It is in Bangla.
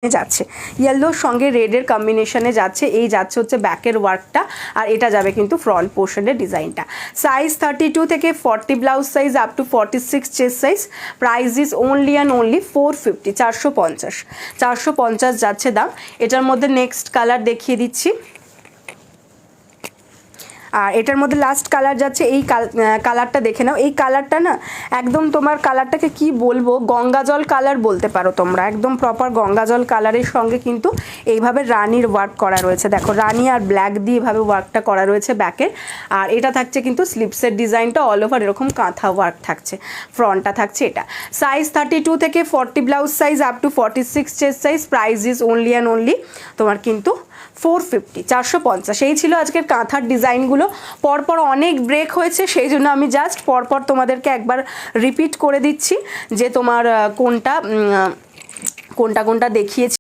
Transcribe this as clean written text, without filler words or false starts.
যাচ্ছে ইয়েলোর সঙ্গে রেডের কম্বিনেশনে যাচ্ছে। এই যাচ্ছে হচ্ছে ব্যাকের ওয়ার্কটা, আর এটা যাবে কিন্তু ফ্রন্ট পোর্শনের ডিজাইনটা। সাইজ 32 থেকে 40 blouse size up to 46 chest size. Price is only and only 450, 450 যাচ্ছে দাম। এটার মধ্যে নেক্সট কালার দেখিয়ে দিচ্ছি। আর এটার মধ্যে লাস্ট কালার যাচ্ছে, এই কালারটা দেখে নাও। এই কালারটা না একদম তোমার কালারটাকে কি বলবো, গঙ্গা জল কালার বলতে পারো তোমরা, একদম প্রপার গঙ্গা জল কালারের সঙ্গে কিন্তু এইভাবে রানির ওয়ার্ক করা রয়েছে। দেখো রানি আর ব্ল্যাক দিয়ে এভাবে ওয়ার্কটা করা রয়েছে ব্যাকের। আর এটা থাকছে কিন্তু স্লিপসের ডিজাইনটা অল ওভার এরকম কাঁথা ওয়ার্ক থাকছে। ফ্রন্টটা থাকছে এটা। সাইজ 32 থেকে 40 blouse size up to 46 chest size. Price is only and only তোমার কিন্তু 450, 450। এই ছিল আজকের কাঁথার ডিজাইনগুলো। পরপর অনেক ব্রেক হয়েছে, সেই জন্য আমি জাস্ট পরপর তোমাদেরকে একবার রিপিট করে দিচ্ছি যে তোমার কোনটা কোনটা দেখিয়েছি।